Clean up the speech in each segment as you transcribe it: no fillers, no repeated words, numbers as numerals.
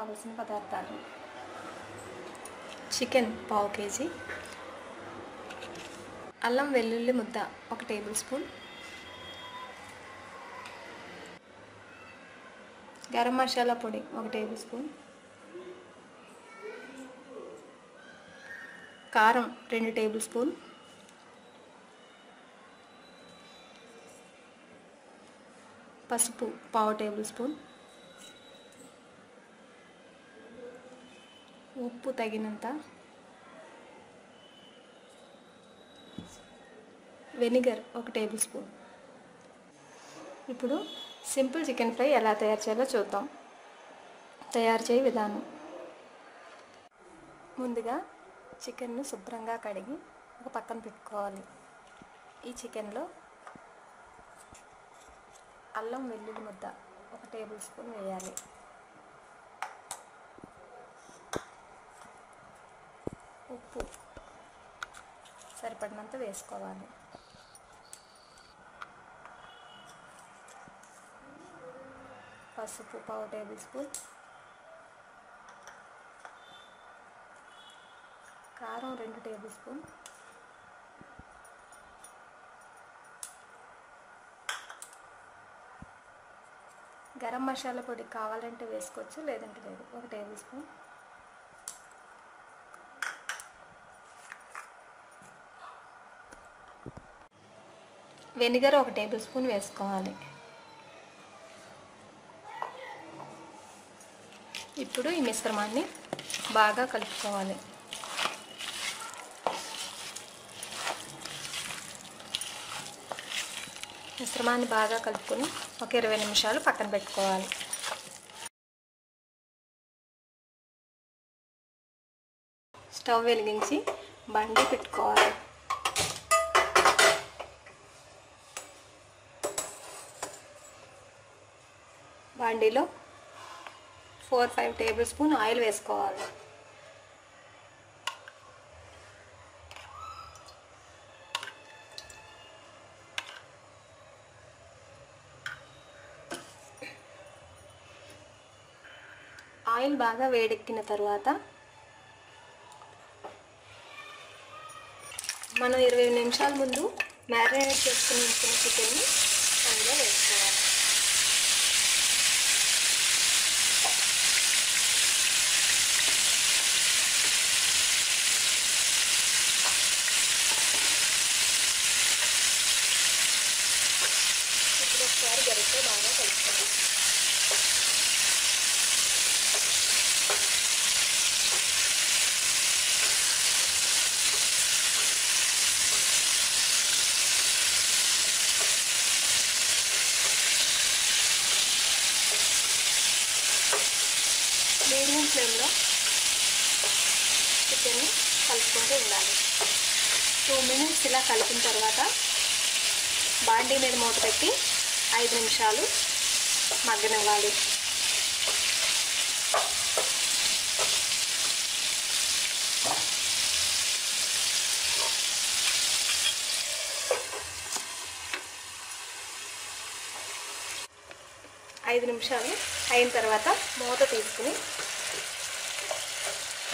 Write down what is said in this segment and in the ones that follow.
కావాల్సిన పదార్థాలు: చికెన్ పావు కేజీ, అల్లం వెల్లుల్లి ముద్ద 1 టేబుల్ స్పూన్, గరం మసాలా పొడి 1 టేబుల్ స్పూన్, కారం 2 టేబుల్ స్పూన్, పసుపు పావు టేబుల్ స్పూన్, ఉప్పు తగినంత, వెనిగర్ 1 టేబుల్ స్పూన్. ఇప్పుడు సింపుల్ చికెన్ ఫ్రై ఎలా తయారు చేయాలో చూద్దాం. తయారు చేయ విధానం: ముందుగా చికెన్ను శుభ్రంగా కడిగి ఒక పక్కన పెట్టుకోవాలి. ఈ చికెన్లో అల్లం వెల్లుల్లి ముద్ద 1 టేబుల్ స్పూన్ వేయాలి. ఉప్పు సరిపడినంత వేసుకోవాలి. పసుపు పావు టేబుల్ స్పూన్, కారం 2 టేబుల్ స్పూన్, గరం మసాలా పొడి కావాలంటే వేసుకోవచ్చు, లేదంటే లేదు, 1 table spoon, vinegar 1 table spoon వేసుకోవాలి. ఇప్పుడు ఈ మిశ్రమాన్ని బాగా కలుపుకోవాలి. మిశ్రమాన్ని బాగా కలుపుకొని ఒక 20 నిమిషాలు పక్కన పెట్టుకోవాలి. స్టవ్ వెలిగించి బండి పెట్టుకోవాలి. బండిలో 4-5 టేబుల్ స్పూన్ ఆయిల్ వేసుకోవాలి. ఆయిల్ బాగా వేడెక్కిన తర్వాత మనం 20 నిమిషాల ముందు మ్యారినేట్ చేసుకుని ఉంచిన చికెన్ని అందులో వేసుకోవాలి. ఇప్పుడు ఒకసారి గరిటెతో బాగా కలుపుకోవాలి. మీడియం ఫ్లేమ్లో చికెన్ని కలుపుకుంటూ ఉండాలి. 2 మినిట్స్ ఇలా కలిపిన తర్వాత బాండీ మీద మూత పెట్టి 5 నిమిషాలు మగ్గనివ్వాలి. ఐదు నిమిషాలు అయిన తర్వాత మూత తీసుకుని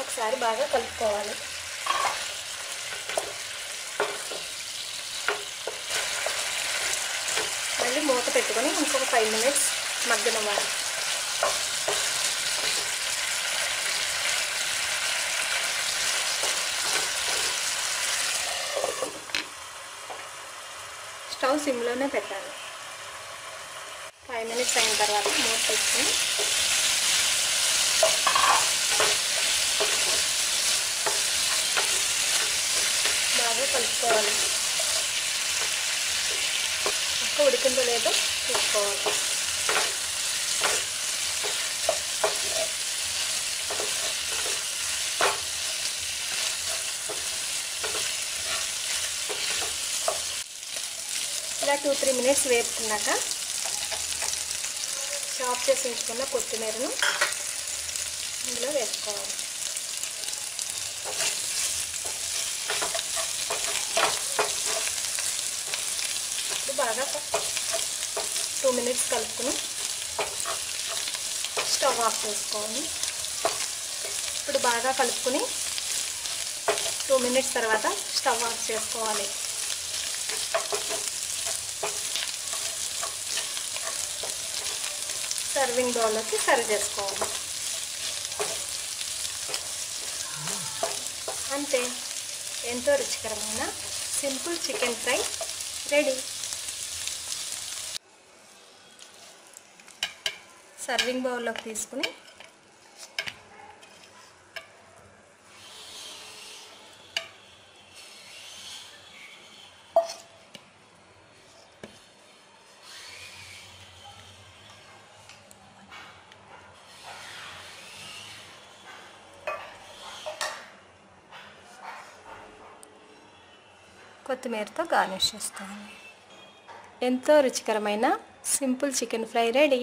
ఒకసారి బాగా కలుపుకోవాలి. మళ్ళీ మూత పెట్టుకొని ఇంకొక 5 మినిట్స్ మగ్గనివ్వాలి. స్టవ్ సిమ్లోనే పెట్టాలి. 5 మినిట్స్ అయిన తర్వాత మూత పెట్టుకుని బాగా కలుపుకోవాలి. ముక్క ఉడికిందో లేదో చూసుకోవాలి. ఇలా 2-3 మినిట్స్ వేపుకున్నాక చాప్ చేసి ఉంచుకున్న కొత్తిమీరను ఇందులో వేసుకోవాలి. ఇప్పుడు బాగా 2 మినిట్స్ కలుపుకుని స్టవ్ ఆఫ్ చేసుకోవాలి. ఇప్పుడు బాగా కలుపుకొని 2 మినిట్స్ తర్వాత స్టవ్ ఆఫ్ చేసుకోవాలి. సర్వింగ్ బౌల్లోకి సర్వ్ చేసుకోవాలి. అంతే, ఎంతో రుచికరమైన simple chicken fry ready. Serving బౌల్లోకి తీసుకుని కొత్తిమీరతో గార్నిష్ చేసుకోవాలి. ఎంతో రుచికరమైన సింపుల్ చికెన్ ఫ్రై రెడీ.